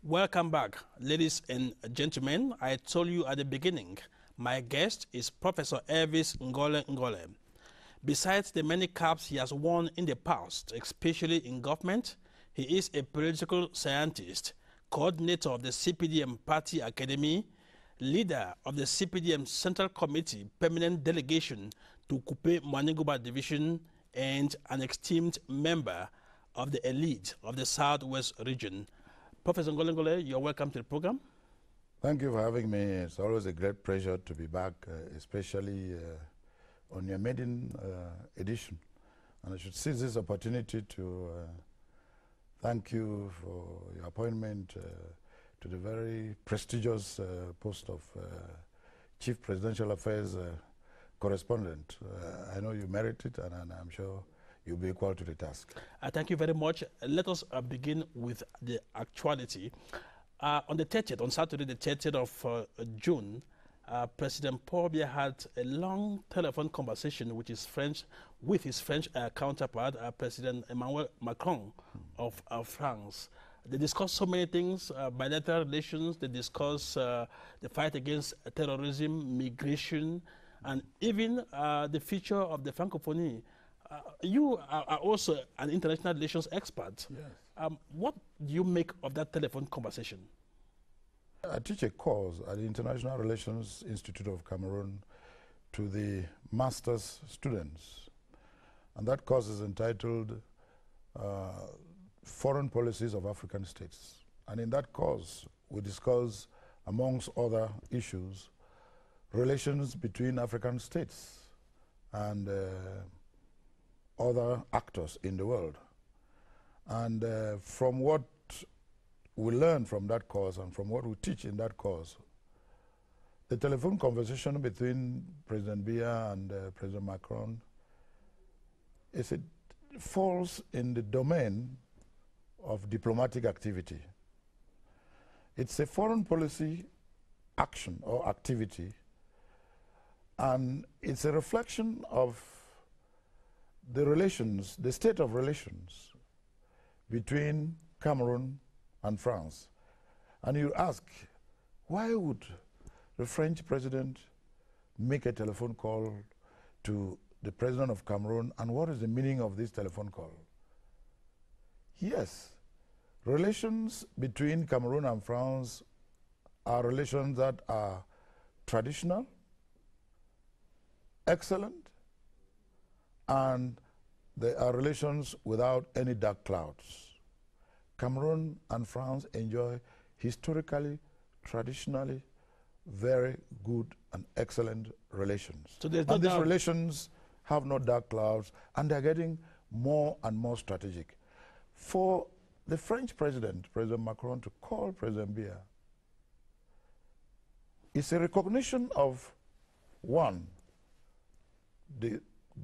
Welcome back, ladies and gentlemen. I told you at the beginning, my guest is Professor Elvis NGOLLE NGOLLE. Besides the many caps he has worn in the past, especially in government, he is a political scientist, coordinator of the CPDM Party Academy, leader of the CPDM Central Committee Permanent Delegation to Kupe Maniguba Division, and an esteemed member of the elite of the Southwest region. Professor NGOLLE NGOLLE, you're welcome to the program. Thank you for having me. It's always a great pleasure to be back, especially on your maiden edition. And I should seize this opportunity to thank you for your appointment to the very prestigious post of Chief Presidential Affairs Correspondent. I know you merit it, and I'm sure you'll be equal to the task. Thank you very much. Let us begin with the actuality. On the 30th, on Saturday, the 30th of June, President Paul Biya had a long telephone conversation with his French counterpart, President Emmanuel Macron of France. They discussed so many things, bilateral relations, they discussed the fight against terrorism, migration, and even the future of the Francophonie. You are also an international relations expert. Yes. What do you make of that telephone conversation? I teach a course at the International Relations Institute of Cameroon to the master's students. And that course is entitled Foreign Policies of African States. And in that course, we discuss, amongst other issues, relations between African states and other actors in the world. And from what we learn from that course and from what we teach in that course, the telephone conversation between President Biya and President Macron falls in the domain of diplomatic activity. It's a foreign policy action or activity, and it's a reflection of the relations, the state of relations between Cameroon and France. And you ask, why would the French president make a telephone call to the president of Cameroon, and what is the meaning of this telephone call? Yes, relations between Cameroon and France are relations that are traditional, excellent, and they are relations without any dark clouds. Cameroon and France enjoy historically, traditionally, very good and excellent relations. So there's no and these doubt relations have no dark clouds, and they're getting more and more strategic. For the French president, President Macron, to call President Biya, it's a recognition of, one, the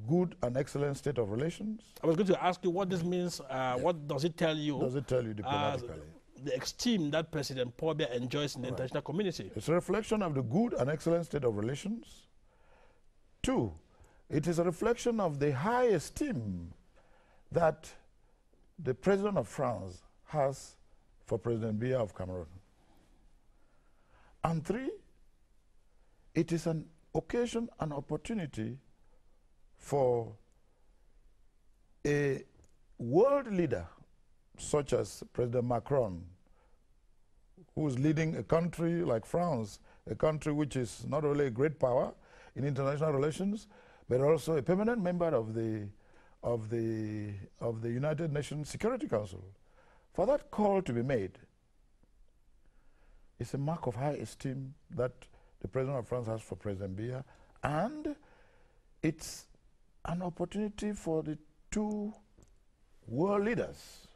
good and excellent state of relations. I was going to ask you what this means. What does it tell you? Does it tell you diplomatically? The esteem that President Paul Biya enjoys in the international community. It's a reflection of the good and excellent state of relations. Two, it is a reflection of the high esteem that the President of France has for President Biya of Cameroon. And three, it is an occasion, an opportunity for a world leader such as President Macron, who is leading a country like France, a country which is not only a great power in international relations, but also a permanent member of the United Nations Security Council. For that call to be made, it's a mark of high esteem that the President of France has for President Biya, and it's an opportunity for the two world leaders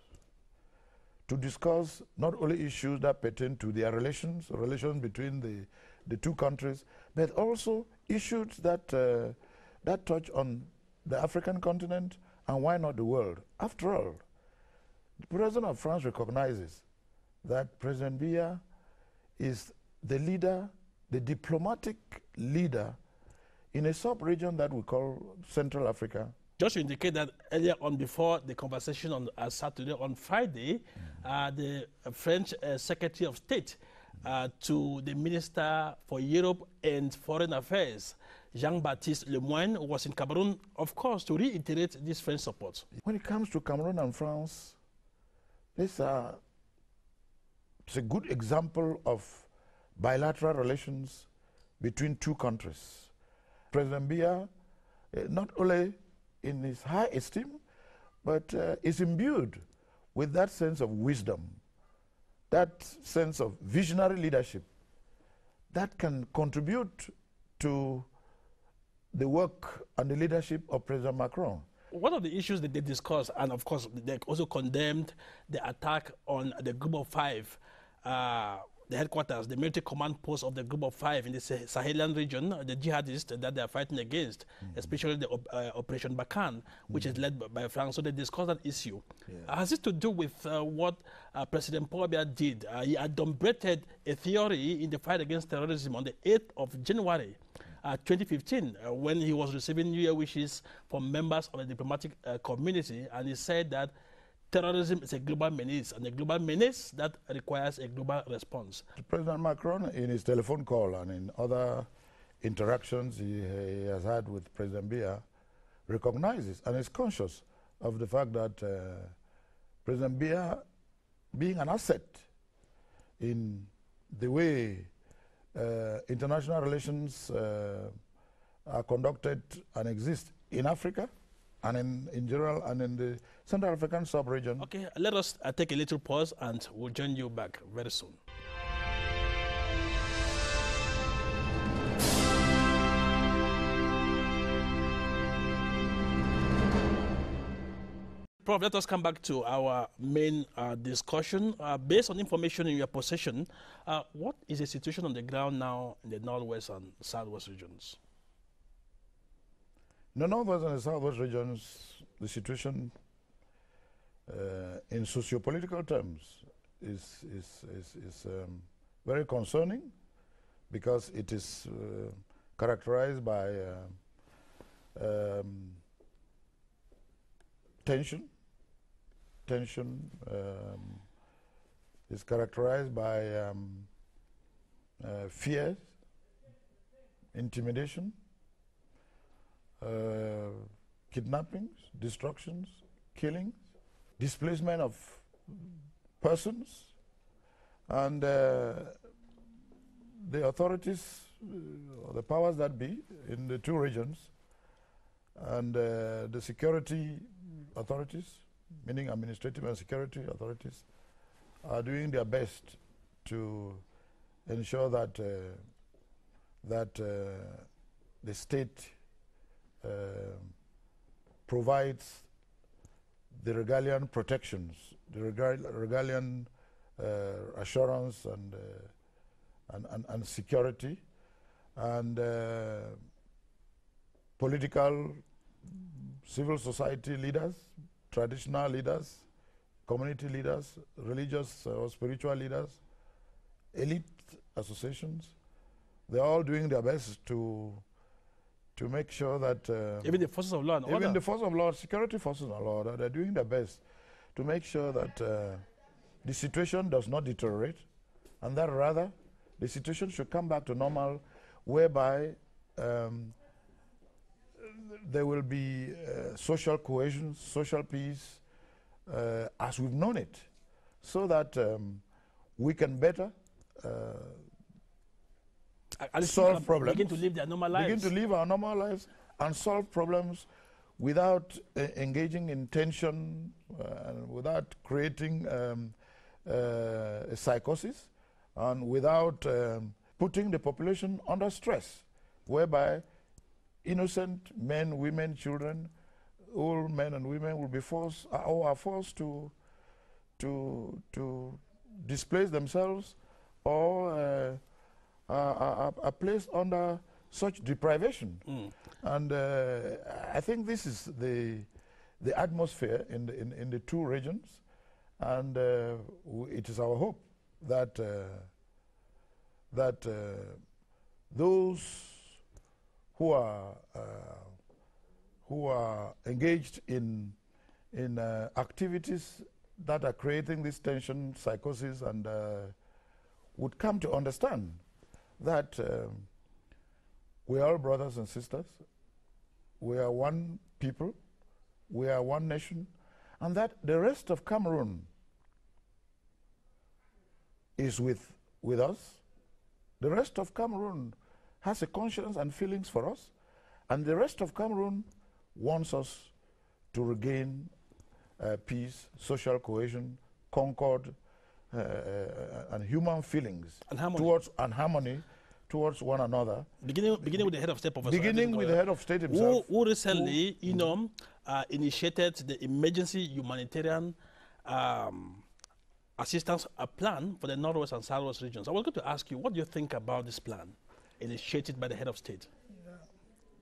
to discuss not only issues that pertain to their relations between the two countries, but also issues that, that touch on the African continent, and why not the world. After all, the President of France recognizes that President Biya is the leader, the diplomatic leader in a sub-region that we call Central Africa, Just to indicate that earlier on, before the conversation on Saturday, on Friday, the French Secretary of State to the Minister for Europe and Foreign Affairs, Jean-Baptiste Lemoyne, was in Cameroon, of course, to reiterate this French support. When it comes to Cameroon and France, it's a good example of bilateral relations between two countries. President BIYA, not only in his high esteem, but is imbued with that sense of wisdom, that sense of visionary leadership that can contribute to the work and the leadership of President Macron. One of the issues that they discussed, and of course they also condemned the attack on the Group of Five, the headquarters, the military command post of the Group of Five in the Sahelian region, the jihadists that they are fighting against, especially the Operation Bakan, which is led by France. So they discussed that issue. Has it to do with what President Paul Biya did? He adumbrated a theory in the fight against terrorism on the 8th of January 2015, when he was receiving New Year wishes from members of the diplomatic community, and he said that terrorism is a global menace, and a global menace that requires a global response. President Macron, in his telephone call and in other interactions he has had with President BIYA, recognizes and is conscious of the fact that President BIYA, being an asset in the way international relations are conducted and exist in Africa, and in general, and in the Central African sub-region. Okay, let us take a little pause and we'll join you back very soon. Prof, let us come back to our main discussion. Based on information in your possession, what is the situation on the ground now in the Northwest and Southwest regions? In the Northwest and the Southwest regions, the situation in socio-political terms is very concerning, because it is characterized by tension. Tension is characterized by fear, intimidation, kidnappings, destructions, killings, displacement of persons, and the authorities, the powers that be in the two regions, and the security authorities, meaning administrative and security authorities, are doing their best to ensure that the state provides the regalian protections, the regalian assurance and security, and political, civil society leaders, traditional leaders, community leaders, religious or spiritual leaders, elite associations. They're all doing their best to make sure that even the forces of law and order, even the forces of law, security forces of law, they're doing their best to make sure that the situation does not deteriorate, and that rather the situation should come back to normal, whereby there will be social cohesion, social peace, as we've known it, so that we can better solve problems, begin to live their normal lives. Begin to live our normal lives and solve problems without engaging in tension, without creating a psychosis, and without putting the population under stress, whereby innocent men, women, children, old men and women will be forced or are forced to displace themselves, or are placed under such deprivation. And I think this is the atmosphere in the two regions, and it is our hope that those who are who are engaged in activities that are creating this tension, psychosis, and would come to understand that we are all brothers and sisters, we are one people, we are one nation, and that the rest of Cameroon is with us. The rest of Cameroon has a conscience and feelings for us, and the rest of Cameroon wants us to regain peace, social cohesion, concord, and human feelings and harmony. Towards one another. Beginning with the head of state, Professor. Beginning with the head of state himself. Who recently, initiated the emergency humanitarian assistance plan for the Northwest and Southwest regions. I was going to ask you, what do you think about this plan initiated by the head of state? Yeah.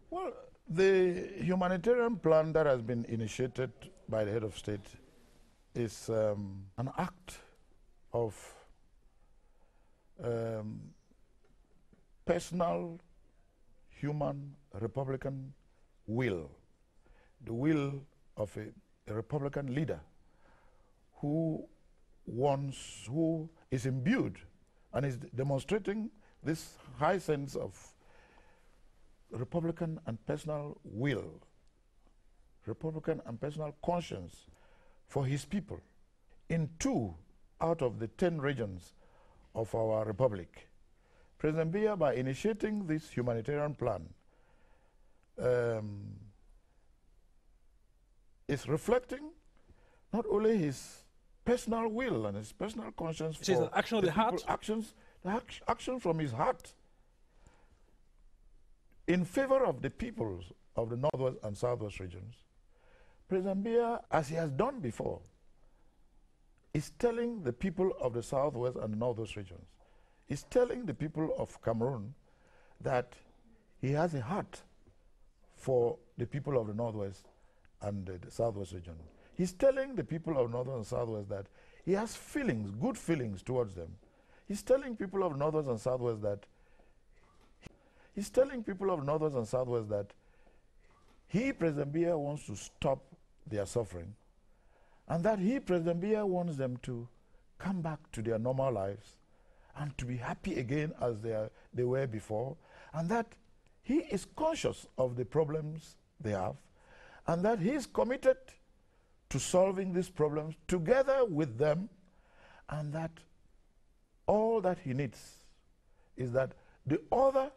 Well, the humanitarian plan that has been initiated by the head of state is an act of personal, human, Republican will. The will of a Republican leader who is imbued and is demonstrating this high sense of Republican and personal will, Republican and personal conscience for his people in 2 out of the 10 regions of our republic. President BIYA, by initiating this humanitarian plan, is reflecting not only his personal will and his personal conscience for an action of the heart? Action from his heart in favor of the peoples of the Northwest and Southwest regions. President BIYA, as he has done before, is telling the people of the Southwest and the Northwest regions, is telling the people of Cameroon that he has a heart for the people of the Northwest and the Southwest region. He's telling the people of Northwest and Southwest that he has feelings, good feelings towards them. He's telling people of Northwest and Southwest that he, President BIYA, wants to stop their suffering, and that he, President BIYA, wants them to come back to their normal lives and to be happy again as they were before, and that he is conscious of the problems they have, and that he is committed to solving these problems together with them, and that all that he needs is that the other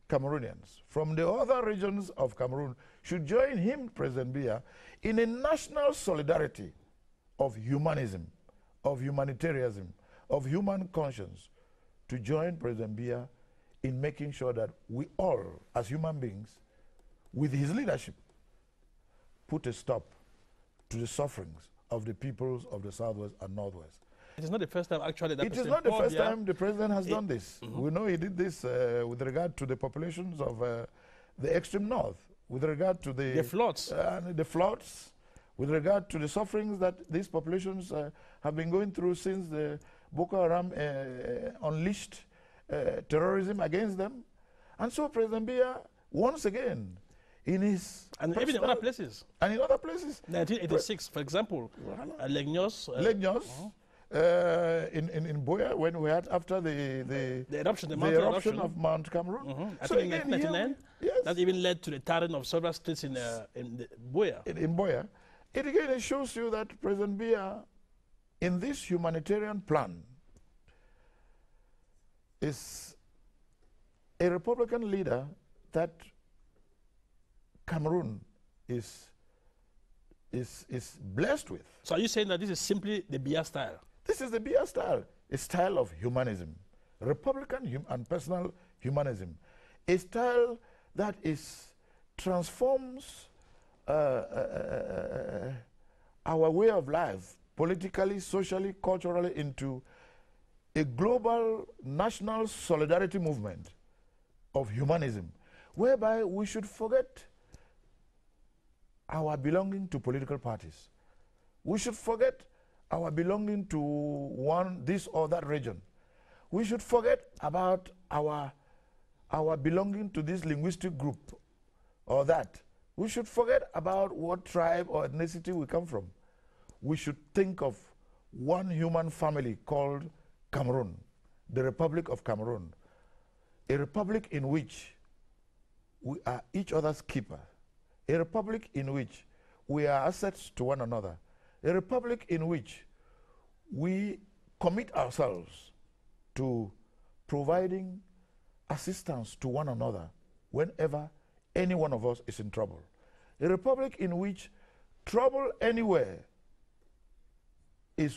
Cameroonians from the other regions of Cameroon should join him, President BIYA, in a national solidarity of humanism, of humanitarianism, of human conscience, to join President BIYA in making sure that we all, as human beings, with his leadership, put a stop to the sufferings of the peoples of the Southwest and Northwest. It is not the first time, actually, that it is not the first time the president has done this. We know he did this with regard to the populations of the extreme north, with regard to the floods, with regard to the sufferings that these populations have been going through since the Boko Haram unleashed terrorism against them. And so President BIYA, once again, in his even in other places. And in other places. 1986, for example, Legnos. In Boya, when we had after the eruption of Mount Cameroon. I think in 1999, that even led to the tarring of several streets in Boya. In Boya. It again shows you that President BIYA, in this humanitarian plan, is a Republican leader that Cameroon is blessed with. So are you saying that this is simply the BIYA style? This is the BIYA style, a style of humanism, Republican and personal humanism, a style that transforms our way of life, politically, socially, culturally, into a global national solidarity movement of humanism, whereby we should forget our belonging to political parties. We should forget our belonging to this or that region. We should forget about our belonging to this linguistic group or that. We should forget about what tribe or ethnicity we come from. We should think of one human family called Cameroon, the Republic of Cameroon, a republic in which we are each other's keeper, a republic in which we are assets to one another, a republic in which we commit ourselves to providing assistance to one another whenever any one of us is in trouble. A republic in which trouble anywhere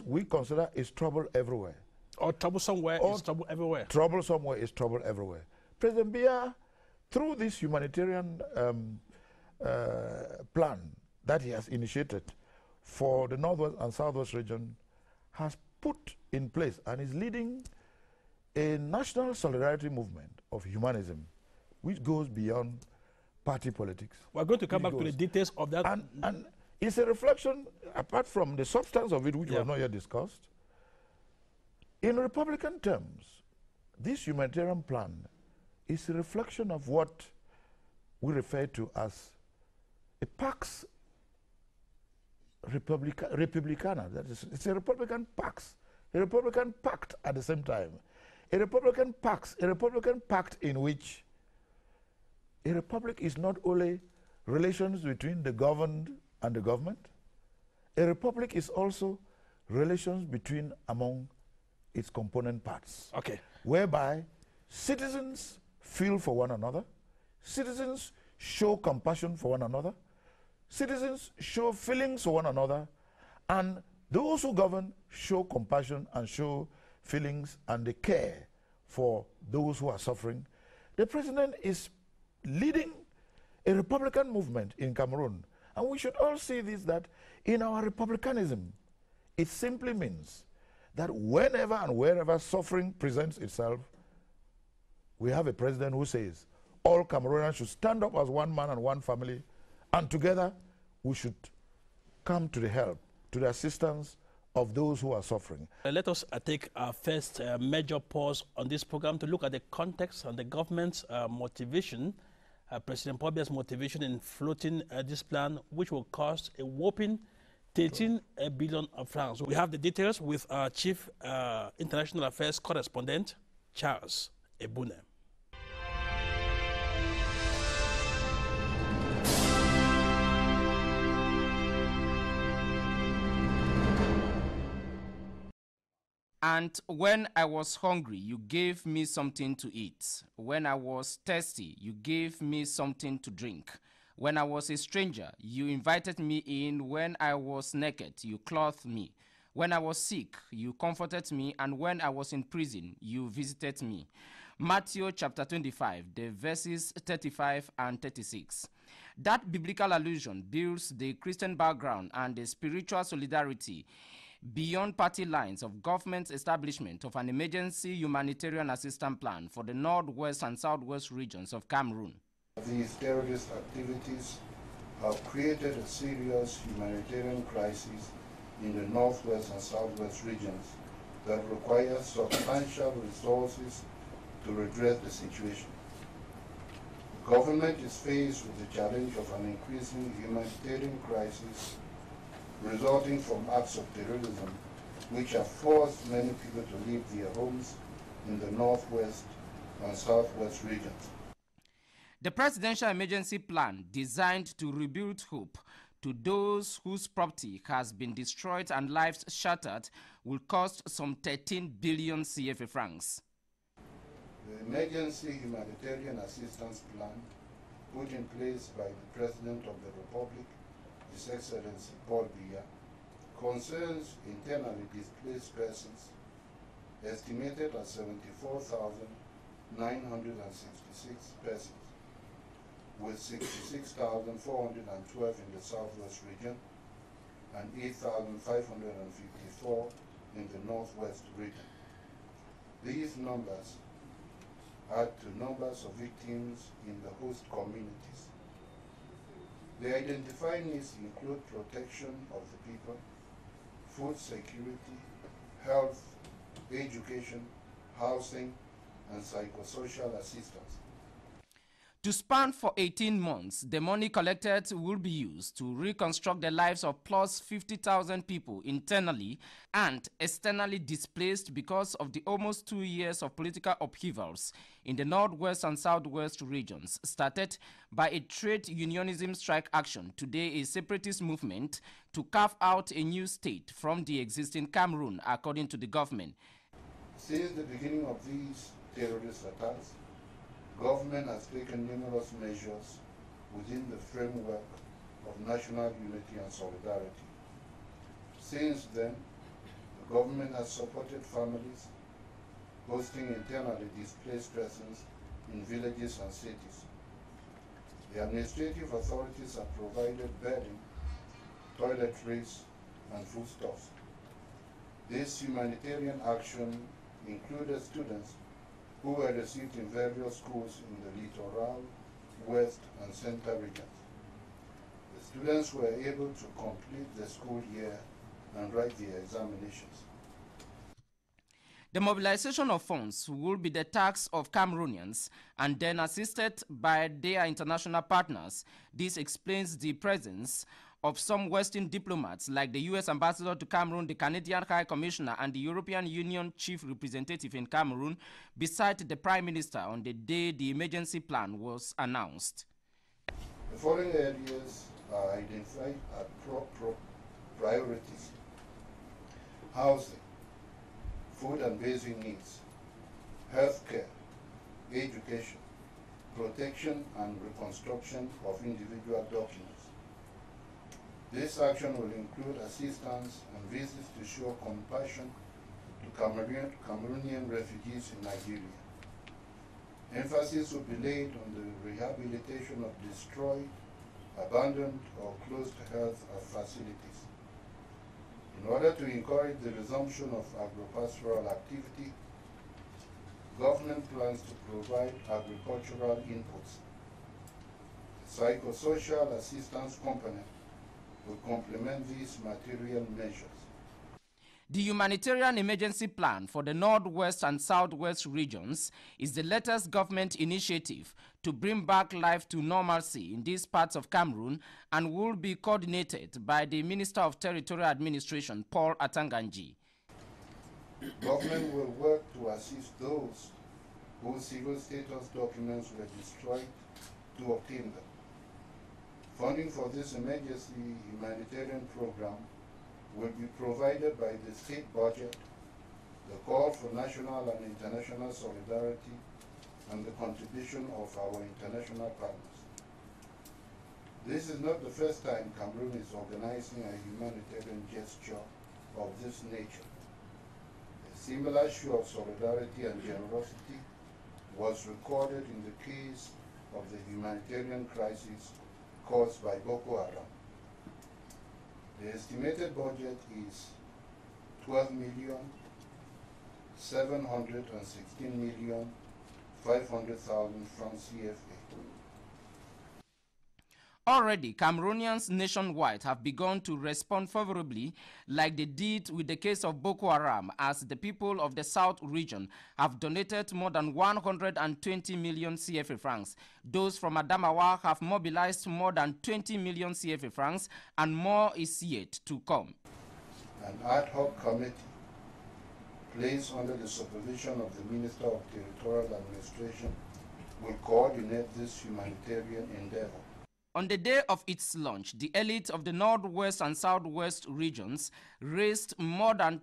we consider is trouble everywhere. Or trouble somewhere is trouble everywhere. Trouble somewhere is trouble everywhere. President BIYA, through this humanitarian plan that he has initiated for the Northwest and Southwest region, has put in place and is leading a national solidarity movement of humanism, which goes beyond party politics. We're going to come back to the details of that. And it's a reflection, apart from the substance of it, which was not yet discussed. In Republican terms, this humanitarian plan is a reflection of what we refer to as a Pax Republicana. That is, it's a Republican Pax, a Republican pact at the same time. A Republican pact in which a republic is not only relations between the governed and the government. A republic is also relations between among its component parts. Okay. Whereby citizens feel for one another, citizens show compassion for one another, citizens show feelings for one another, and those who govern show compassion and show feelings and they care for those who are suffering. The president is leading a Republican movement in Cameroon. And we should all see this, that in our republicanism, it simply means that whenever and wherever suffering presents itself, we have a president who says all Cameroonians should stand up as one man and one family, and together we should come to the help, to the assistance of those who are suffering. Let us take our first major pause on this program to look at the context and the government's motivation, President Paul Biya's motivation in floating this plan, which will cost a whopping 13 billion francs. We have the details with our Chief International Affairs Correspondent, Charles Abonnez. And when I was hungry, you gave me something to eat. When I was thirsty, you gave me something to drink. When I was a stranger, you invited me in. When I was naked, you clothed me. When I was sick, you comforted me. And when I was in prison, you visited me. Matthew chapter 25, the verses 35 and 36. That biblical allusion builds the Christian background and the spiritual solidarity beyond party lines of government's establishment of an emergency humanitarian assistance plan for the northwest and southwest regions of Cameroon. These terrorist activities have created a serious humanitarian crisis in the northwest and southwest regions that requires substantial resources to redress the situation. The government is faced with the challenge of an increasing humanitarian crisis resulting from acts of terrorism which have forced many people to leave their homes in the northwest and southwest regions. The presidential emergency plan, designed to rebuild hope to those whose property has been destroyed and lives shattered, will cost some 13 billion CFA francs. The emergency humanitarian assistance plan put in place by the President of the Republic, His Excellency Paul Biya, concerns internally displaced persons estimated at 74,966 persons, with 66,412 in the southwest region and 8,554 in the northwest region. These numbers add to numbers of victims in the host communities. The identified needs include protection of the people, food security, health, education, housing, and psychosocial assistance. To span for 18 months, the money collected will be used to reconstruct the lives of plus 50,000 people internally and externally displaced because of the almost 2 years of political upheavals in the Northwest and Southwest regions, started by a trade unionism strike action, today a separatist movement to carve out a new state from the existing Cameroon, according to the government. Since the beginning of these terrorist attacks, government has taken numerous measures within the framework of national unity and solidarity. Since then, the government has supported families, hosting internally displaced persons in villages and cities. The administrative authorities have provided bedding, toiletries, and foodstuffs. This humanitarian action included students who were received in various schools in the Littoral, West, and Center regions. The students were able to complete the school year and write their examinations. The mobilization of funds will be the task of Cameroonians and then assisted by their international partners. This explains the presence of some Western diplomats like the U.S. ambassador to Cameroon, the Canadian High Commissioner, and the European Union Chief Representative in Cameroon, beside the Prime Minister on the day the emergency plan was announced. The following areas are identified as priorities: housing, food and basic needs, healthcare, education, protection and reconstruction of individual documents. This action will include assistance and visits to show compassion to Cameroonian refugees in Nigeria. Emphasis will be laid on the rehabilitation of destroyed, abandoned, or closed health facilities. In order to encourage the resumption of agricultural activity, government plans to provide agricultural inputs. The psychosocial assistance component will complement these material measures. The humanitarian emergency plan for the Northwest and Southwest regions is the latest government initiative to bring back life to normalcy in these parts of Cameroon and will be coordinated by the Minister of Territorial Administration, Paul Atanganji. Government will work to assist those whose civil status documents were destroyed to obtain them. Funding for this emergency humanitarian program will be provided by the state budget, the call for national and international solidarity, and the contribution of our international partners. This is not the first time Cameroon is organizing a humanitarian gesture of this nature. A similar show of solidarity and generosity was recorded in the case of the humanitarian crisis caused by Boko Haram. The estimated budget is 12,716,500,000 francs CFA. Already, Cameroonians nationwide have begun to respond favorably, like they did with the case of Boko Haram, as the people of the South region have donated more than 120 million CFA francs. Those from Adamawa have mobilized more than 20 million CFA francs, and more is yet to come. An ad hoc committee placed under the supervision of the Minister of Territorial Administration will coordinate this humanitarian endeavor. On the day of its launch, the elite of the Northwest and Southwest regions raised more than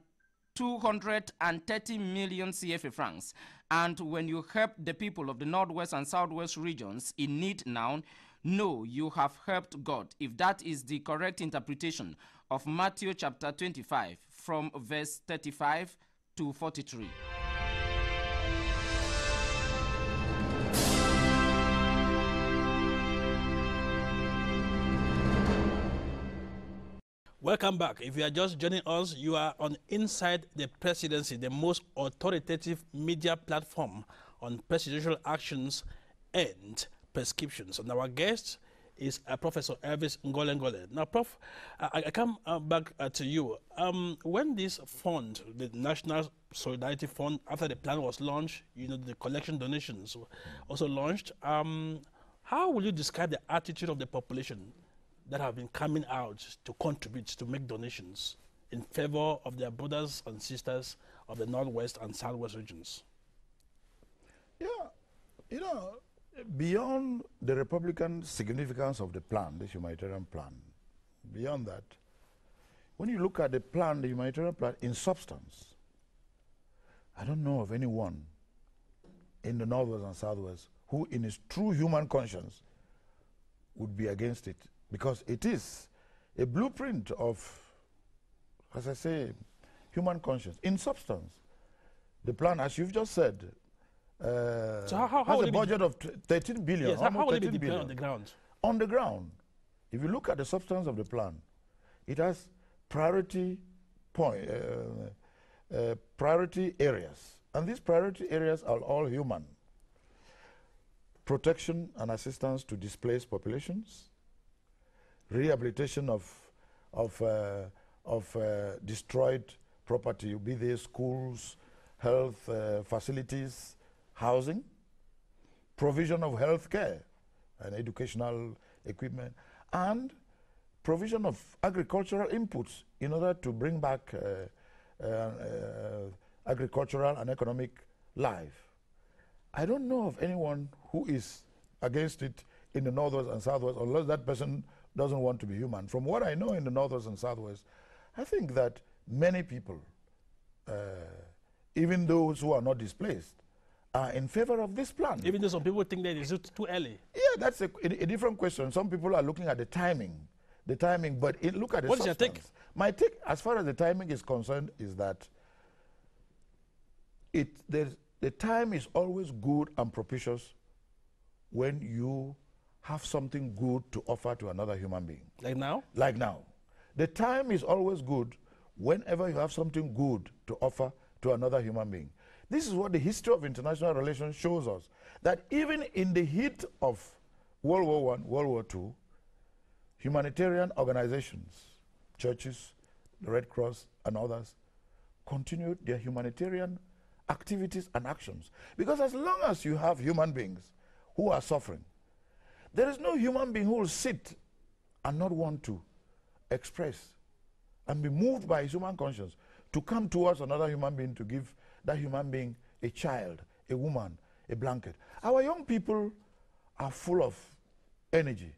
230 million CFA francs. And when you help the people of the Northwest and Southwest regions in need now, know you have helped God, if that is the correct interpretation of Matthew chapter 25, from verse 35 to 43. Welcome back. If you are just joining us, you are on Inside the Presidency, the most authoritative media platform on presidential actions and prescriptions. And our guest is Professor Prof NGOLLE NGOLLE. Now, Prof, I come back to you. When this fund, the National Solidarity Fund, after the plan was launched, you know, the collection donations also launched, How will you describe the attitude of the population that have been coming out to contribute, to make donations in favor of their brothers and sisters of the Northwest and Southwest regions? Yeah, you know, beyond the Republican significance of the plan, the humanitarian plan, beyond that, when you look at the plan, the humanitarian plan, in substance, I don't know of anyone in the Northwest and Southwest who, in his true human conscience, would be against it, because it is a blueprint of, as I say, human conscience. In substance, the plan, as you've just said, so how has a budget of 13 billion. Yes, how will it be deployed billion. on the ground? On the ground, if you look at the substance of the plan, it has priority areas. And these priority areas are all human. Protection and assistance to displaced populations, rehabilitation of destroyed property, be they schools, health facilities, housing, provision of health care and educational equipment, and provision of agricultural inputs in order to bring back agricultural and economic life. I don't know of anyone who is against it in the Northwest and Southwest, unless that person doesn't want to be human. From what I know in the Northwest and Southwest, I think that many people, even those who are not displaced, are in favor of this plan. Even though some people think that it's too early. Yeah, that's a different question. Some people are looking at the timing, but look at the What is your take? My take, as far as the timing is concerned, is that the time is always good and propitious when you have something good to offer to another human being. Like now? Like now. The time is always good whenever you have something good to offer to another human being. This is what the history of international relations shows us, that even in the heat of World War I, World War II, humanitarian organizations, churches, the Red Cross and others, continued their humanitarian activities and actions. Because as long as you have human beings who are suffering, there is no human being who will sit and not want to express and be moved by his human conscience to come towards another human being to give that human being a child, a woman, a blanket. Our young people are full of energy.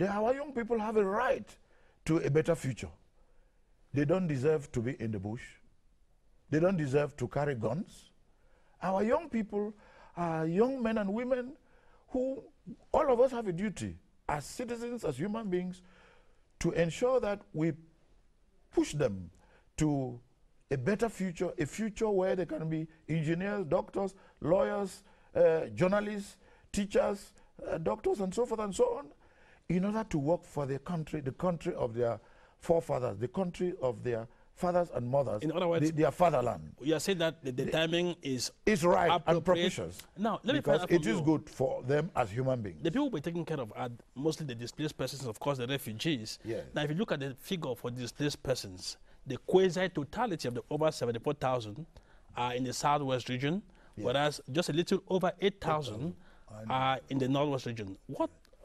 Our young people have a right to a better future. They don't deserve to be in the bush. They don't deserve to carry guns. Our young people are young men and women who, all of us have a duty as citizens, as human beings, to ensure that we push them to a better future, a future where they can be engineers, doctors, lawyers, journalists, teachers, doctors, and so forth and so on, in order to work for their country, the country of their forefathers, the country of their fathers and mothers, in other words, their fatherland. You are saying that the timing is right and propitious. Now, let me because find out from it is good for them as human beings. The people we're taking care of are mostly the displaced persons, of course, the refugees. Yes. Now, if you look at the figure for displaced persons, the quasi-totality of the over 74,000 are in the Southwest region, whereas just a little over 8,000 are in the Northwest region.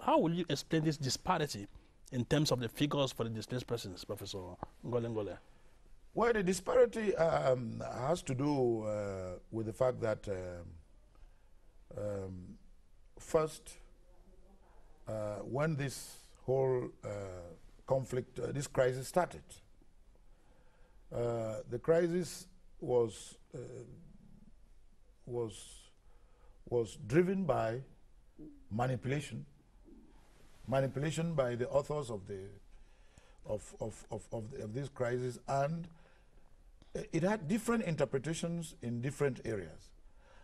How will you explain this disparity in terms of the figures for the displaced persons, Professor NGOLLE NGOLLE? Well, the disparity has to do with the fact that first, when this whole conflict, this crisis started, the crisis was driven by manipulation by the authors of this crisis, and it had different interpretations in different areas.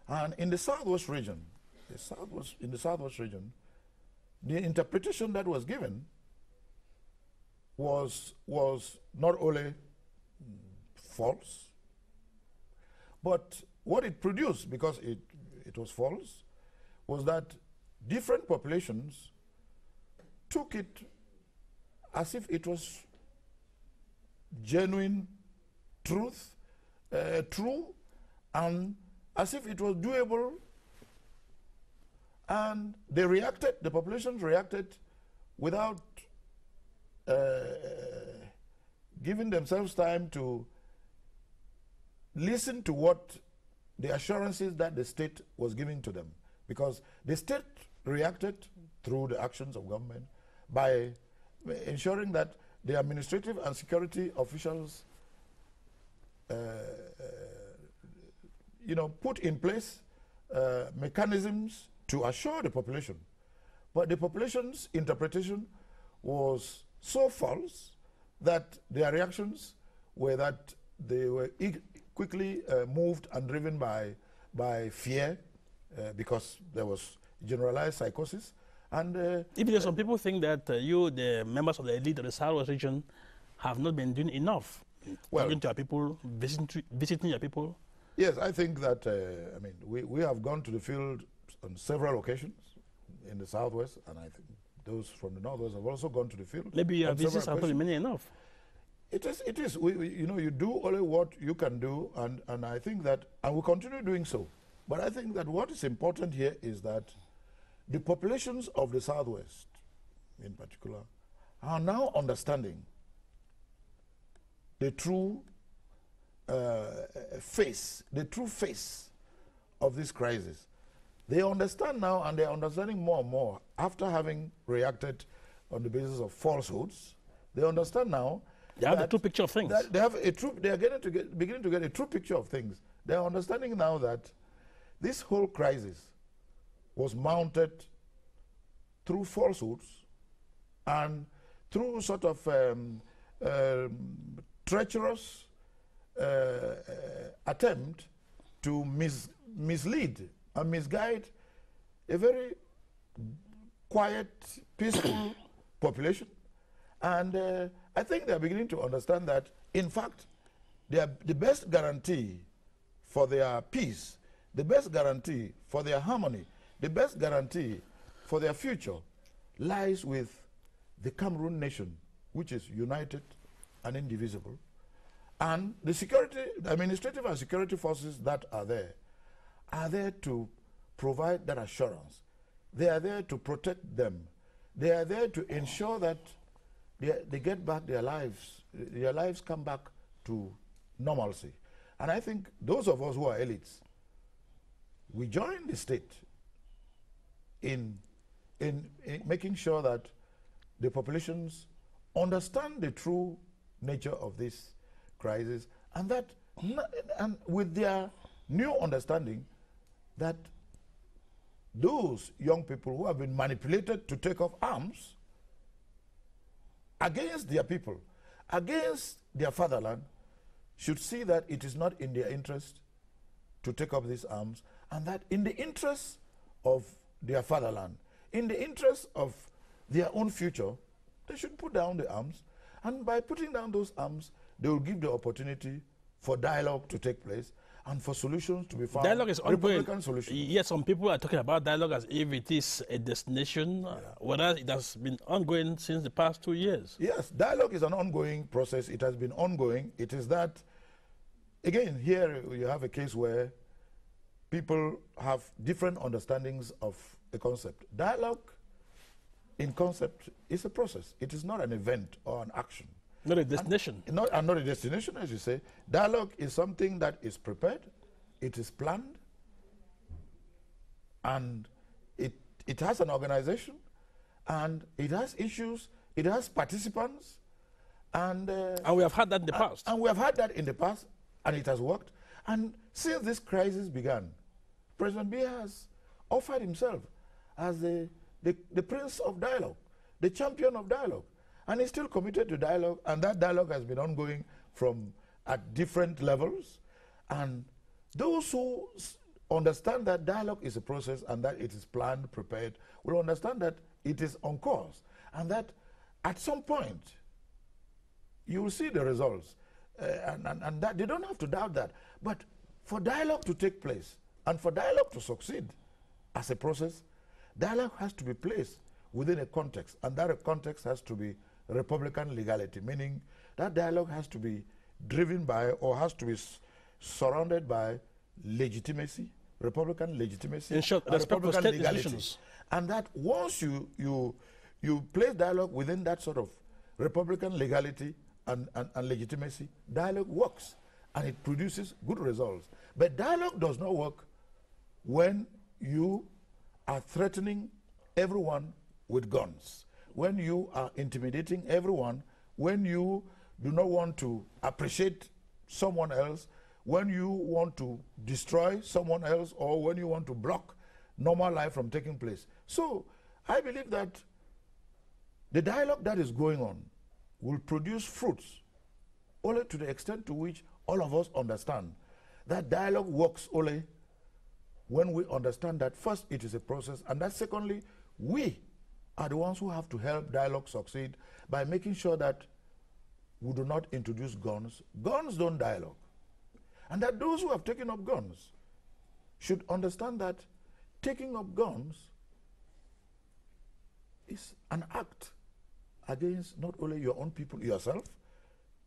And in the Southwest region, the interpretation that was given was not only false, but what it produced, because it was false, was that different populations took it as if it was genuine truth, true, and as if it was doable, And they reacted, the population reacted without giving themselves time to listen to what the assurances that the state was giving to them. Because the state reacted through the actions of government by ensuring that the administrative and security officials put in place mechanisms to assure the population. But the population's interpretation was so false that their reactions were that they were quickly moved and driven by fear because there was generalized psychosis. And even some people think that you, the members of the elite of the Southwest region, have not been doing enough. Talking to your people, visiting your people. Yes, I think that, we have gone to the field on several occasions in the Southwest, and I think those from the Northwest have also gone to the field. Maybe your visits are not many enough. It is. You do only what you can do, and I think that, and we continue doing so. But I think that what is important here is that the populations of the Southwest, in particular, are now understanding the true face of this crisis. They understand now, and they're understanding more and more after having reacted on the basis of falsehoods. They understand now. They have a true picture of things. They have a true. They are beginning to get a true picture of things. They are understanding now that this whole crisis was mounted through falsehoods and through sort of treacherous attempt to mislead and misguide a very quiet, peaceful population. And I think they are beginning to understand that, in fact, the best guarantee for their peace, the best guarantee for their harmony, the best guarantee for their future lies with the Cameroon nation, which is united and indivisible. And the administrative and security forces that are there to provide that assurance. They are there to protect them. They are there to ensure that they get back their lives come back to normalcy. And I think those of us who are elites, we join the state in making sure that the populations understand the true nature of this crisis, and that, and with their new understanding, that those young people who have been manipulated to take up arms against their people, against their fatherland, should see that it is not in their interest to take up these arms, and that in the interest of their fatherland, in the interest of their own future, they should put down the arms. And by putting down those arms, they will give the opportunity for dialogue to take place and for solutions to be found. Dialogue is ongoing. Yes, some people are talking about dialogue as if it is a destination, whereas it has been ongoing since the past 2 years. Yes, dialogue is an ongoing process. It has been ongoing. It is that, again, here you have a case where people have different understandings of a concept. Dialogue in concept is a process. It is not an event or an action. Not a destination. Not a destination, as you say. Dialogue is something that is prepared, it is planned, and it has an organization, and it has issues, it has participants, and we have had that in the past. And we have had that in the past, and it has worked. And since this crisis began, President BIYA has offered himself as the prince of dialogue, the champion of dialogue. And he's still committed to dialogue, and that dialogue has been ongoing at different levels. And those who understand that dialogue is a process and that it is planned, prepared, will understand that it is on course, and that at some point you will see the results. And that they don't have to doubt that. But for dialogue to take place and for dialogue to succeed as a process, dialogue has to be placed within a context, and that context has to be Republican legality, meaning that dialogue has to be driven by or has to be surrounded by legitimacy, Republican legitimacy, in short, and respect for Republican state legality. institutions. And that once you place dialogue within that sort of Republican legality and legitimacy, dialogue works and it produces good results. But dialogue does not work when you are threatening everyone with guns, when you are intimidating everyone, when you do not want to appreciate someone else, when you want to destroy someone else, or when you want to block normal life from taking place. So I believe that the dialogue that is going on will produce fruits only to the extent to which all of us understand that dialogue works only when we understand that first it is a process, and that secondly we are the ones who have to help dialogue succeed by making sure that we do not introduce guns. Guns don't dialogue. And that those who have taken up guns should understand that taking up guns is an act against not only your own people, yourself,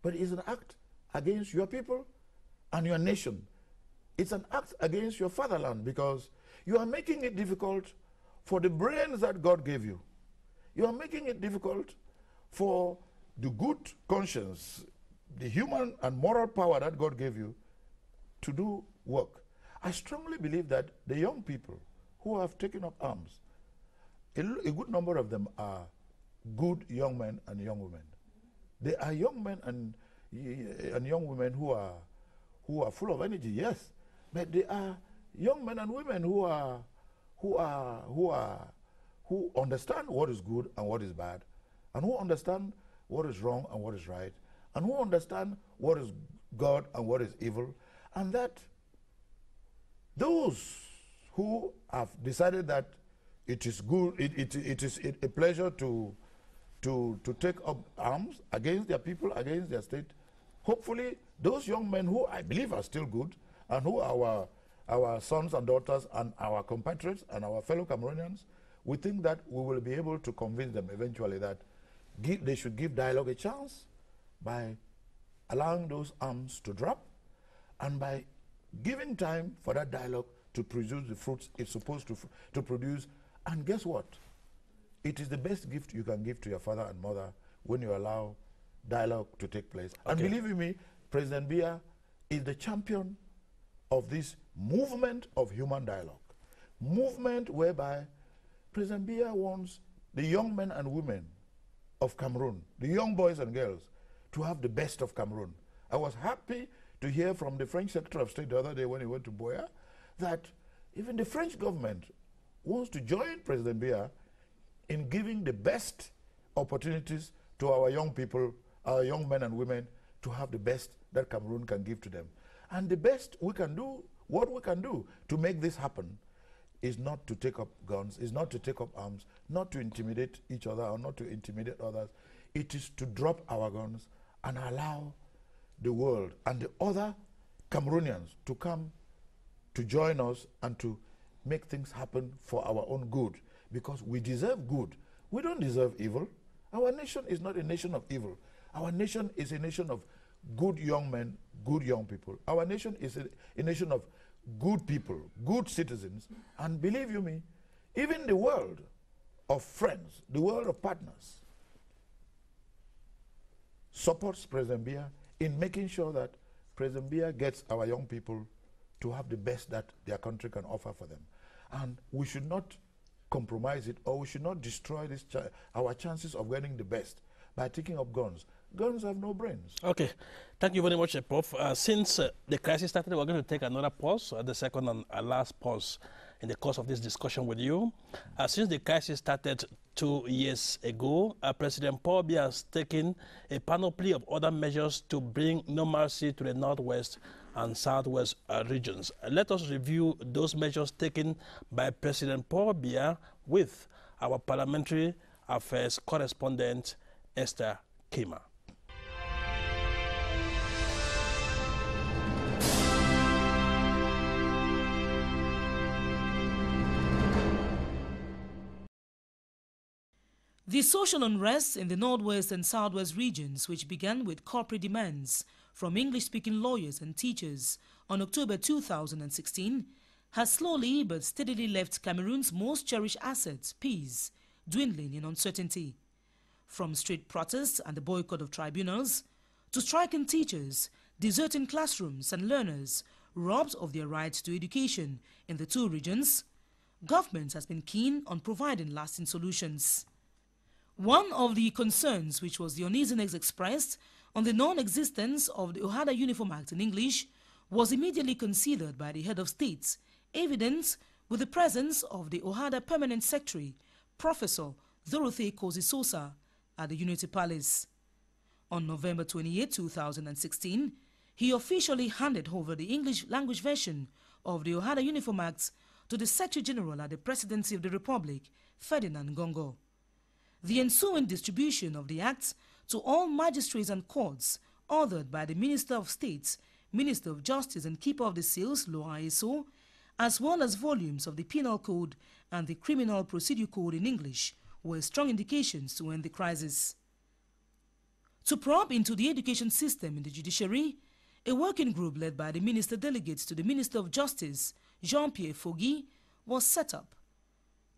but it's an act against your people and your nation. It's an act against your fatherland, because you are making it difficult for the brains that God gave you. You are making it difficult for the good conscience, the human and moral power that God gave you to do work. I strongly believe that the young people who have taken up arms, a good number of them are good young men and young women. They are young men and young women who are full of energy, yes, but they are young men and women who understand what is good and what is bad, and who understand what is wrong and what is right, and who understand what is God and what is evil, and that those who have decided that it is good, it is a pleasure to take up arms against their people, against their state, hopefully those young men who I believe are still good, and who are our sons and daughters and our compatriots and our fellow Cameroonians, we think that we will be able to convince them eventually that they should give dialogue a chance by allowing those arms to drop, and by giving time for that dialogue to produce the fruits it's supposed to produce. And guess what? It is the best gift you can give to your father and mother when you allow dialogue to take place. Okay. And believe you me, President BIYA is the champion of this movement of human dialogue. Movement whereby President BIYA wants the young men and women of Cameroon, the young boys and girls, to have the best of Cameroon. I was happy to hear from the French Secretary of State the other day when he went to BIYA that even the French government wants to join President BIYA in giving the best opportunities to our young people, our young men and women, to have the best that Cameroon can give to them. And the best we can do, what we can do to make this happen, is not to take up guns, is not to take up arms, not to intimidate each other or not to intimidate others. It is to drop our guns and allow the world and the other Cameroonians to come to join us and to make things happen for our own good, because we deserve good. We don't deserve evil. Our nation is not a nation of evil. Our nation is a nation of good young men, good young people. Our nation is a nation of good people, good citizens. And believe you me, even the world of friends, the world of partners, supports President BIYA in making sure that President BIYA gets our young people to have the best that their country can offer for them. And we should not compromise it, or we should not destroy this our chances of getting the best by taking up guns. Guns have no brains. Okay, thank you very much, Prof. Since the crisis started, we're going to take another pause, the second and last pause in the course of this discussion with you. Since the crisis started 2 years ago, President Paul Biya has taken a panoply of other measures to bring normalcy to the Northwest and Southwest regions. Let us review those measures taken by President Paul Biya with our Parliamentary Affairs correspondent, Esther KMER. The social unrest in the Northwest and Southwest regions, which began with corporate demands from English-speaking lawyers and teachers on October 2016, has slowly but steadily left Cameroon's most cherished asset, peace, dwindling in uncertainty. From street protests and the boycott of tribunals, to striking teachers, deserting classrooms and learners robbed of their right to education in the two regions, government has been keen on providing lasting solutions. One of the concerns which was the uneasiness expressed on the non-existence of the OHADA Uniform Act in English was immediately considered by the head of state, evident with the presence of the OHADA Permanent Secretary, Professor Dorothée Kosi-Sosa, at the Unity Palace. On November 28, 2016, he officially handed over the English language version of the OHADA Uniform Act to the Secretary General at the Presidency of the Republic, Ferdinand Ngong'o. The ensuing distribution of the Act to all magistrates and courts, ordered by the Minister of State, Minister of Justice and Keeper of the Seals, Law ISO, as well as volumes of the Penal Code and the Criminal Procedure Code in English, were strong indications to end the crisis. To probe into the education system in the judiciary, a working group led by the Minister Delegates to the Minister of Justice, Jean-Pierre Fogui, was set up,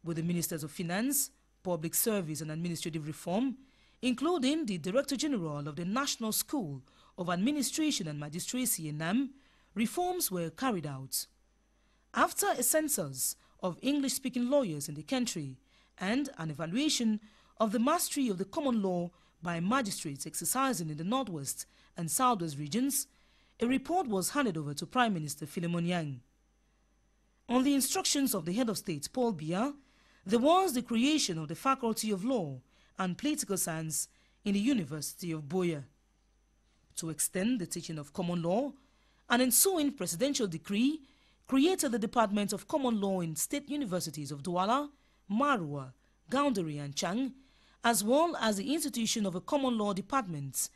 with the Ministers of Finance, Public Service and Administrative Reform, including the Director General of the National School of Administration and Magistracy (NAM), reforms were carried out. After a census of English-speaking lawyers in the country and an evaluation of the mastery of the common law by magistrates exercising in the Northwest and Southwest regions, a report was handed over to Prime Minister Philemon Yang. On the instructions of the head of state, Paul Biya, there was the creation of the Faculty of Law and Political Science in the University of BIYA. To extend the teaching of common law, an ensuing presidential decree created the Department of Common Law in state universities of Douala, Marua, Gaoundéré and Chang, as well as the institution of a common law department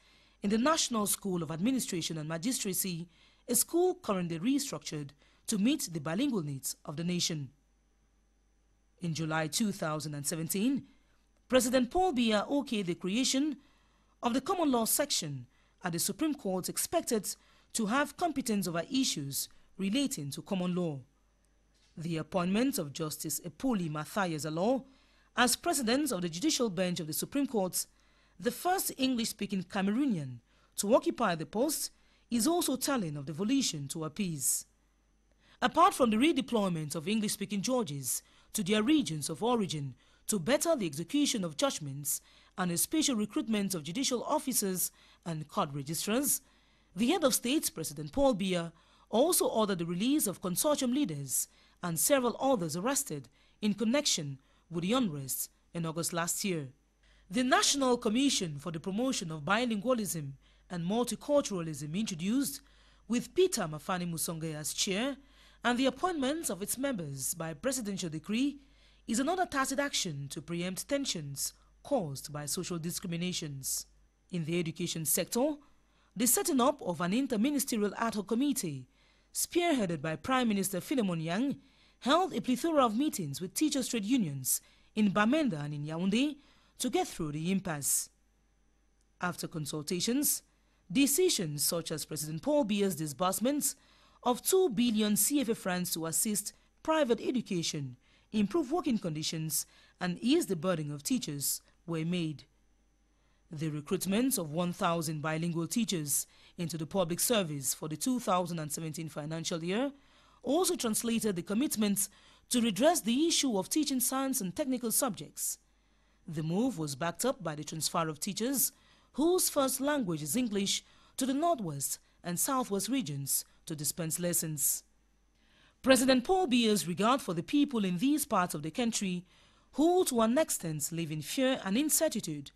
in the National School of Administration and Magistracy, a school currently restructured to meet the bilingual needs of the nation. In July 2017, President Paul Biya okayed the creation of the Common Law Section at the Supreme Court, expected to have competence over issues relating to common law. The appointment of Justice Epoli Mathias-Alor as President of the Judicial Bench of the Supreme Court, the first English-speaking Cameroonian to occupy the post, is also telling of the volition to appease. Apart from the redeployment of English-speaking judges to their regions of origin to better the execution of judgments and a special recruitment of judicial officers and court registrars, the head of state, President Paul Biya, also ordered the release of consortium leaders and several others arrested in connection with the unrest in August last year. The National Commission for the Promotion of Bilingualism and Multiculturalism, introduced with Peter Mafani Musonge as chair, and the appointment of its members by presidential decree, is another tacit action to preempt tensions caused by social discriminations. In the education sector, the setting up of an interministerial ad hoc committee, spearheaded by Prime Minister Philemon Yang, held a plethora of meetings with teachers' trade unions in Bamenda and in Yaoundé to get through the impasse. After consultations, decisions such as President Paul Biya's disbursement of 2 billion CFA francs to assist private education, improve working conditions, and ease the burden of teachers were made. The recruitment of 1,000 bilingual teachers into the public service for the 2017 financial year also translated the commitment to redress the issue of teaching science and technical subjects. The move was backed up by the transfer of teachers whose first language is English to the Northwest and Southwest regions to dispense lessons. President Paul Biya's regard for the people in these parts of the country who to an extent live in fear and incertitude,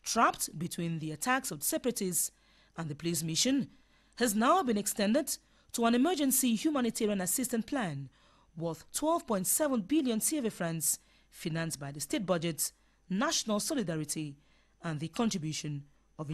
trapped between the attacks of separatists and the police mission, has now been extended to an emergency humanitarian assistance plan worth 12.7 billion CFA francs, financed by the state budget, national solidarity, and the contribution of